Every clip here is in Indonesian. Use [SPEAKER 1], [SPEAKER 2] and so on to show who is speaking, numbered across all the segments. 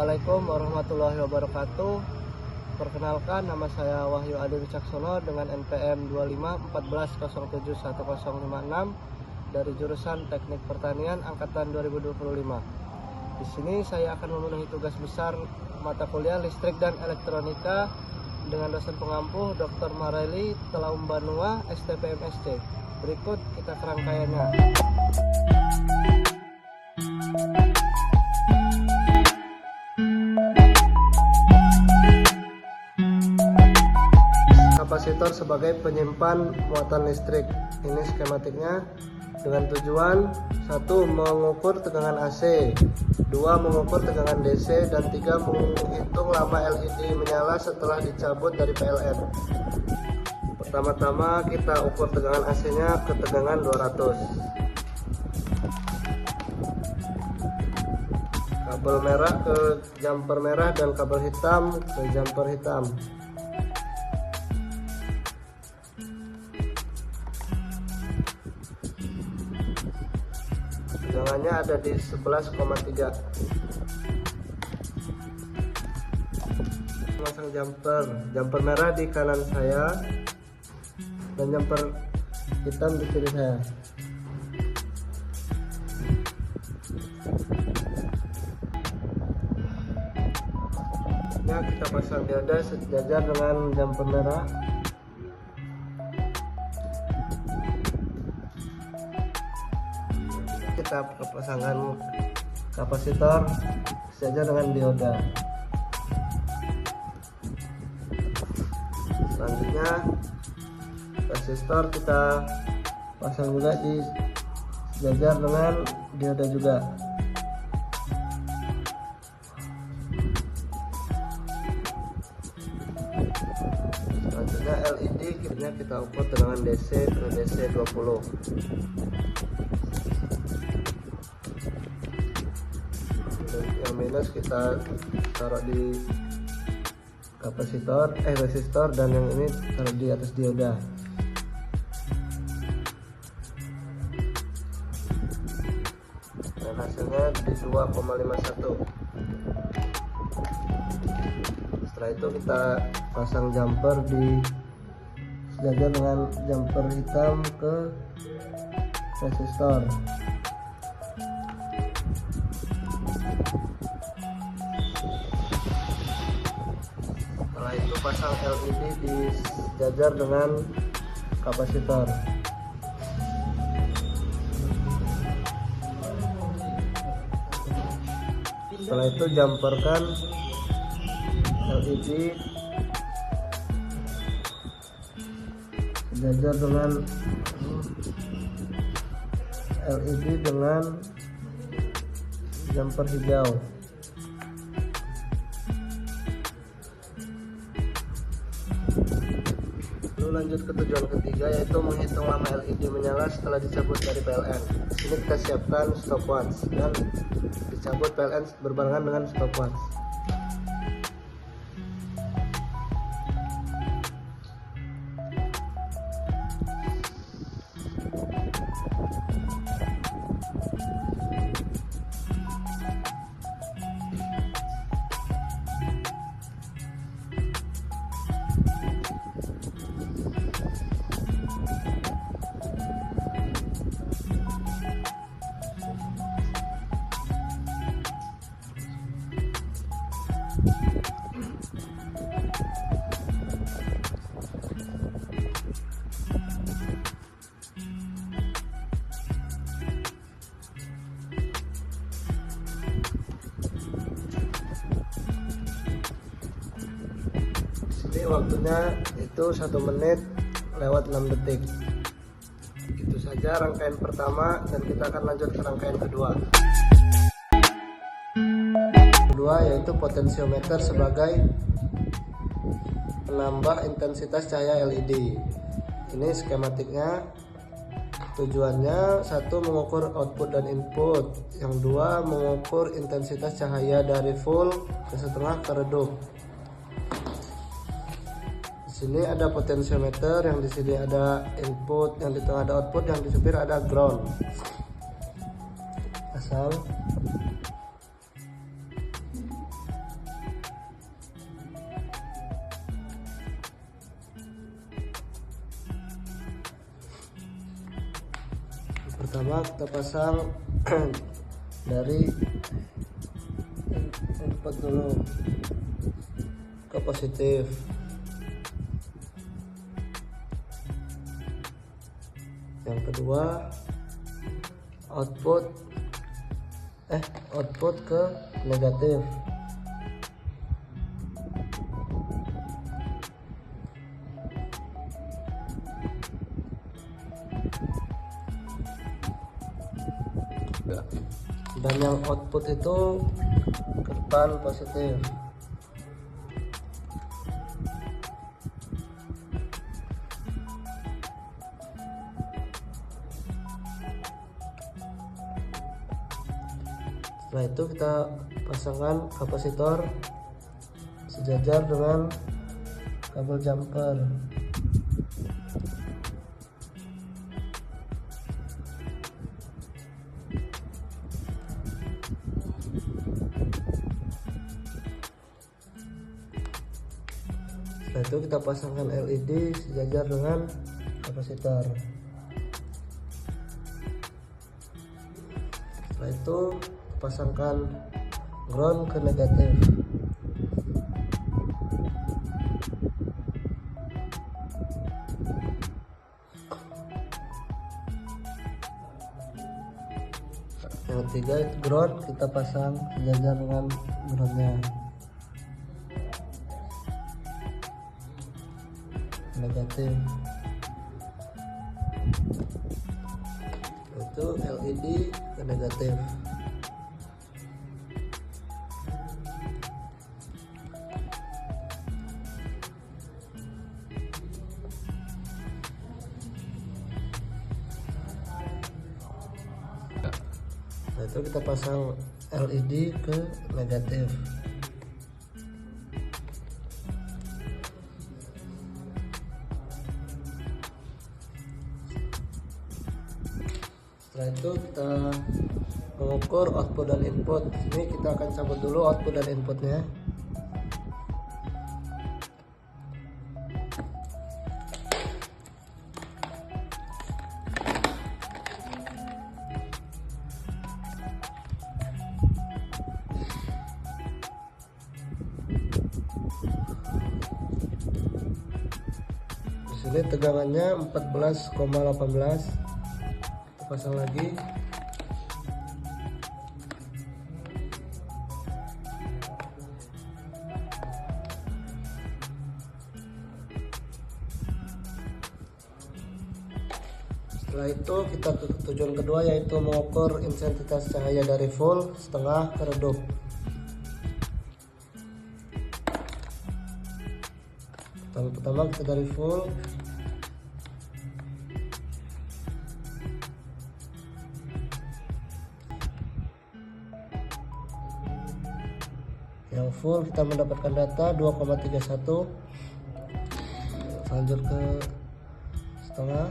[SPEAKER 1] Assalamualaikum warahmatullahi wabarakatuh. Perkenalkan, nama saya Wahyu Adi Wicaksono dengan NPM 2514071056 dari jurusan Teknik Pertanian angkatan 2025. Di sini saya akan memenuhi tugas besar mata kuliah Listrik dan Elektronika dengan dosen pengampu Dr. Mareli Telaum Banua STPMSC. Berikut kita kerangkaiannya. Kapasitor sebagai penyimpan muatan listrik. Ini skematiknya dengan tujuan 1. Mengukur tegangan AC, 2. Mengukur tegangan DC, dan 3. Menghitung lama LED menyala setelah dicabut dari PLN. Pertama-tama kita ukur tegangan AC nya ke tegangan 200. Kabel merah ke jumper merah dan kabel hitam ke jumper hitam. Tegangannya ada di 11,3. Pasang jumper merah di kanan saya dan jumper hitam di kiri saya. Nah, kita pasang dioda sejajar dengan jumper merah. Kita pasangkan kapasitor sejajar dengan dioda. Selanjutnya resistor kita pasang juga di sejajar dengan dioda juga. Selanjutnya LED kita ukur tegangan DC ke DC 20. Yang minus kita taruh di kapasitor resistor, dan yang ini taruh di atas dioda. Dan hasilnya di 2,51. Setelah itu kita pasang jumper di sejajar dengan jumper hitam ke resistor. Setelah itu pasang LED di sejajar dengan kapasitor. Setelah itu jumperkan LED sejajar dengan LED dengan jumper hijau. Lalu lanjut ke tujuan ketiga, yaitu menghitung lama LED menyala setelah dicabut dari PLN. Di sini kita siapkan stopwatch dan dicabut PLN berbarengan dengan stopwatch. Waktunya itu 1 menit lewat 6 detik. Itu saja rangkaian pertama, dan kita akan lanjut ke rangkaian kedua. Kedua yaitu potensiometer sebagai penambah intensitas cahaya LED. Ini skematiknya. Tujuannya 1. Mengukur output dan input. Yang 2. Mengukur intensitas cahaya dari full ke setengah ke redup. Di sini ada potensiometer, yang di sini ada input, yang di tengah ada output, yang di supir ada ground. Pasang. Pertama kita pasang dari input dulu ke positif. Yang kedua output ke negatif. Dan yang output itu ke depan positif. Setelah itu kita pasangkan kapasitor sejajar dengan kabel jumper. Setelah itu kita pasangkan LED sejajar dengan kapasitor. Setelah itu pasangkan ground ke negatif. Yang ketiga itu ground, kita pasang sejajar dengan groundnya negatif. Itu LED ke negatif. Nah, itu kita pasang LED ke negatif. Setelah itu kita mengukur output dan input. Ini kita akan cabut dulu output dan inputnya. Di sini tegangannya 14,18. Pasang lagi. Setelah itu kita ke tujuan kedua, yaitu mengukur intensitas cahaya dari full, setengah ke redup. Pertama kita dari full. Yang full kita mendapatkan data 2,31. Lanjut ke setengah.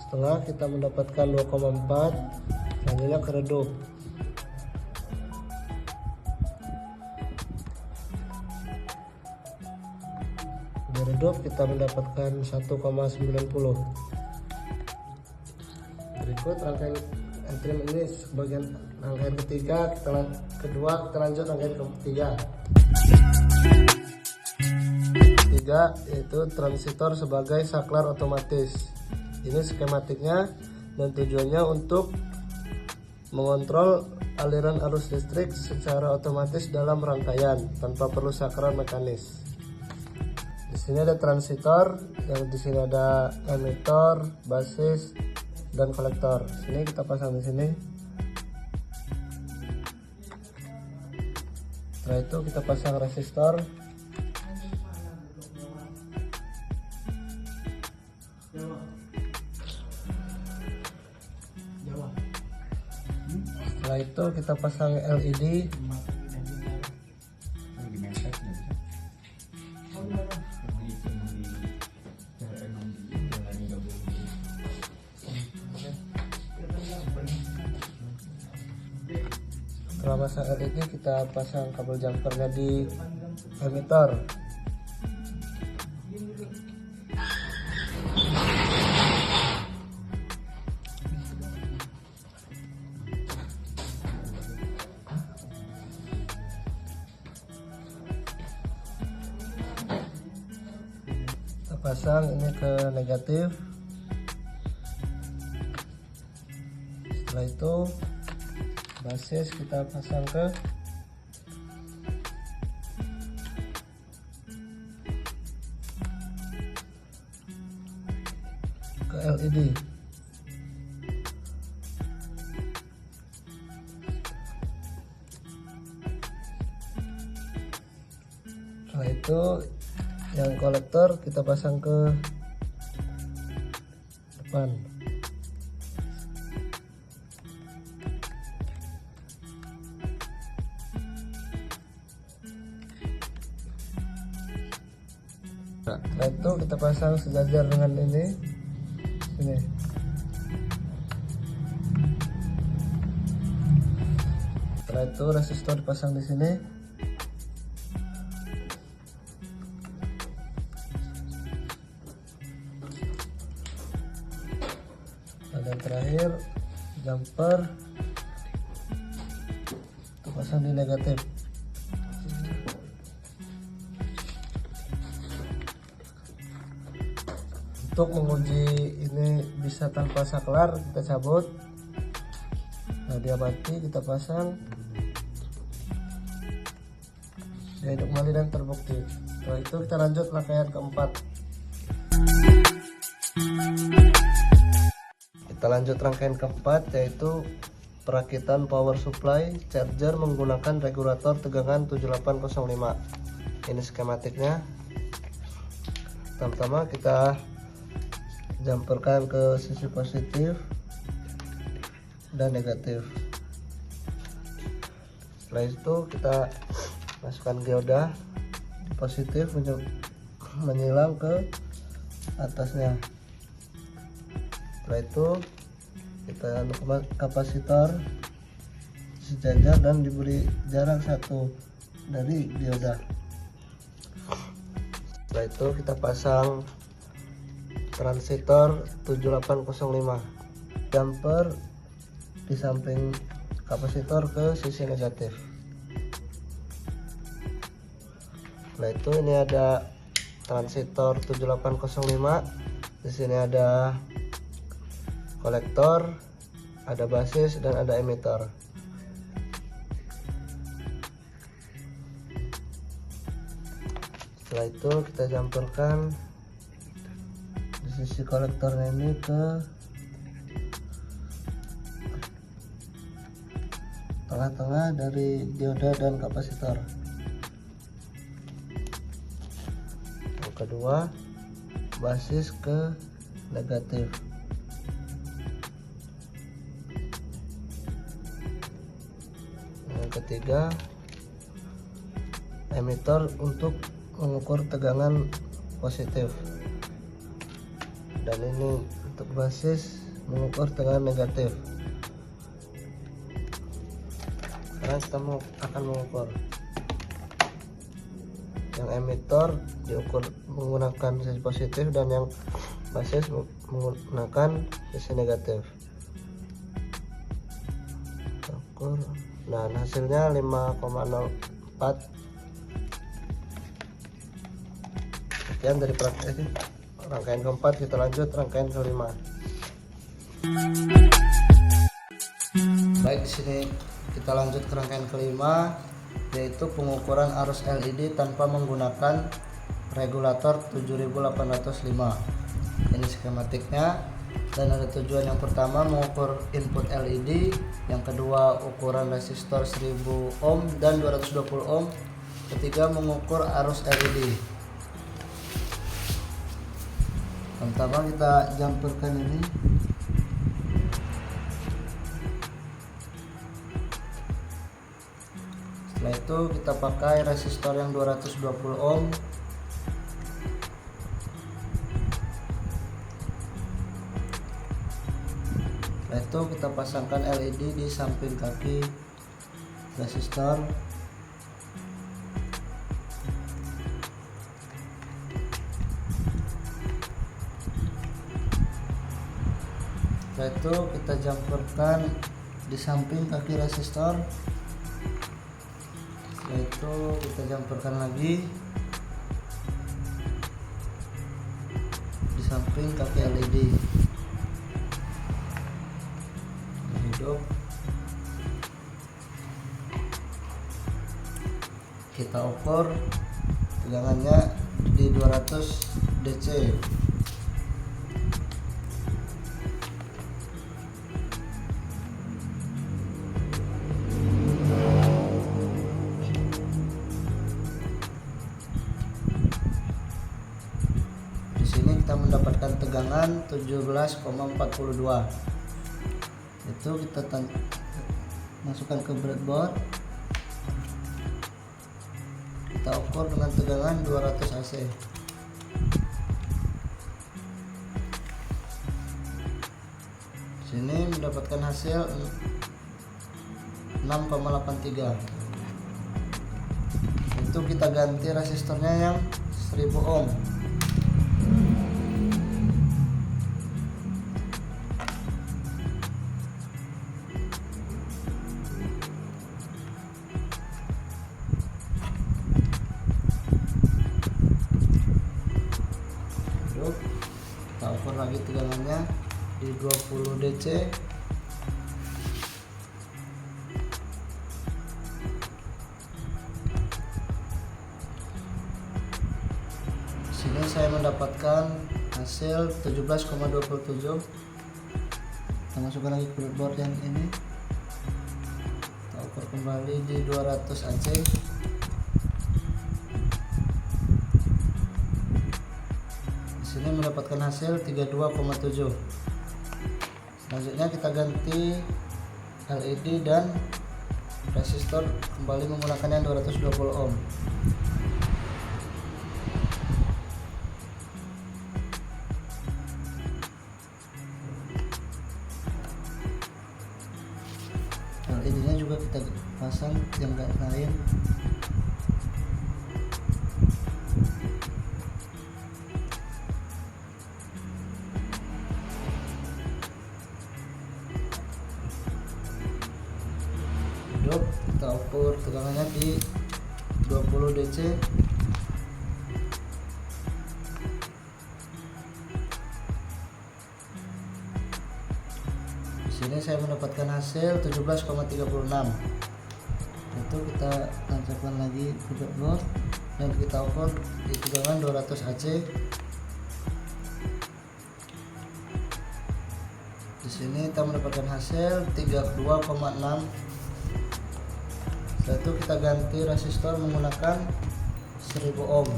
[SPEAKER 1] Setengah kita mendapatkan 2,4. Selanjutnya ke redup. Di redup kita mendapatkan 1,90. Berikut rangkaian entry ini sebagian rangkaian ketiga, kita lanjut rangkaian ketiga. Ketiga yaitu transistor sebagai saklar otomatis. Ini skematiknya dan tujuannya untuk mengontrol aliran arus listrik secara otomatis dalam rangkaian tanpa perlu saklar mekanis. Di sini ada transistor, yang di sini ada emitor, basis, dan kolektor. Sini kita pasang di sini. Setelah itu kita pasang resistor. Setelah itu kita pasang LED. Setelah pasang LED kita pasang kabel jumpernya di emitor. pasang ini ke negatif. Setelah itu basis kita pasang ke LED. Setelah itu yang kolektor kita pasang ke depan. Nah, setelah itu kita pasang sejajar dengan ini. Sini. Setelah itu resistor dipasang di sini. Dan terakhir jumper kita pasang di negatif. Untuk menguji ini bisa tanpa saklar, kita cabut. Nah, dia mati, kita pasang. Dia hidup kembali dan terbukti. Setelah itu kita lanjut rangkaian keempat. Kita lanjut rangkaian keempat, yaitu perakitan power supply charger menggunakan regulator tegangan 7805. Ini skematiknya. Pertama kita jumperkan ke sisi positif dan negatif. Setelah itu kita masukkan dioda di positif menyilang ke atasnya. Setelah itu kita kapasitor sejajar dan diberi jarak 1 dari dioda. Setelah itu kita pasang transistor 7805, jumper di samping kapasitor ke sisi negatif. Setelah itu ini ada transistor 7805, di sini ada kolektor, ada basis dan ada emitter. Setelah itu kita jumperkan sisi kolektornya ini ke tengah-tengah dari dioda dan kapasitor. Yang kedua, basis ke negatif. Yang ketiga, emitter untuk mengukur tegangan positif. Dan ini untuk basis mengukur tegangan negatif. Sekarang kita akan mengukur. Yang emitter diukur menggunakan sisi positif dan yang basis menggunakan sisi negatif. Ukur. Nah, hasilnya 5,04. Sekian dari praktek ini. Rangkaian keempat, kita lanjut rangkaian kelima. Baik, di sini kita lanjut ke rangkaian kelima, yaitu pengukuran arus LED tanpa menggunakan regulator 7805. Ini skematiknya, dan ada tujuan yang pertama mengukur input LED, yang kedua ukuran resistor 1000 ohm dan 220 ohm, ketiga mengukur arus LED. Pertama kita jumperkan ini. Setelah itu kita pakai resistor yang 220 ohm. Setelah itu kita pasangkan LED di samping kaki resistor. Setelah itu kita jumperkan di samping kaki resistor. Setelah itu kita jumperkan lagi. samping kaki LED. Hidup. Kita ukur tegangannya di 200 DC. Di sini kita mendapatkan tegangan 17,42. Itu kita masukkan ke breadboard. Kita ukur dengan tegangan 200 AC. Sini mendapatkan hasil 6,83. Itu kita ganti resistornya yang 1000 ohm. Kita ukur lagi tegangannya di 20 DC. Sini saya mendapatkan hasil 17,27. Kita masukkan lagi ke breadboard yang ini. Kita ukur kembali di 200 AC. Sini mendapatkan hasil 32,7. Selanjutnya kita ganti LED dan resistor kembali menggunakan yang 220 ohm. LED nya juga kita pasang yang lain. Kita ukur tegangannya di 20 DC. Di sini saya mendapatkan hasil 17,36. Itu kita tancapkan lagi ke breadboard dan kita ukur di tegangan 200 AC. Di sini kita mendapatkan hasil 32,6. Setelah itu kita ganti resistor menggunakan 1000 ohm.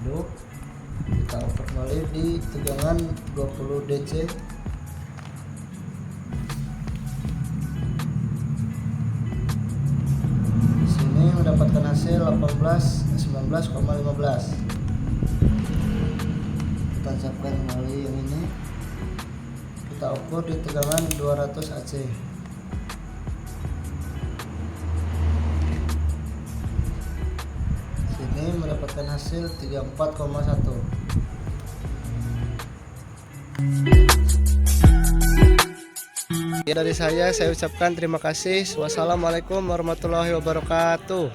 [SPEAKER 1] Lalu kita ukur kembali di tegangan 20 DC. Di sini mendapatkan hasil 19,15. Tancapkan kembali yang ini. Kita ukur di tegangan 200 AC. Sini mendapatkan hasil 34,1. Dari saya ucapkan terima kasih. Wassalamualaikum warahmatullahi wabarakatuh.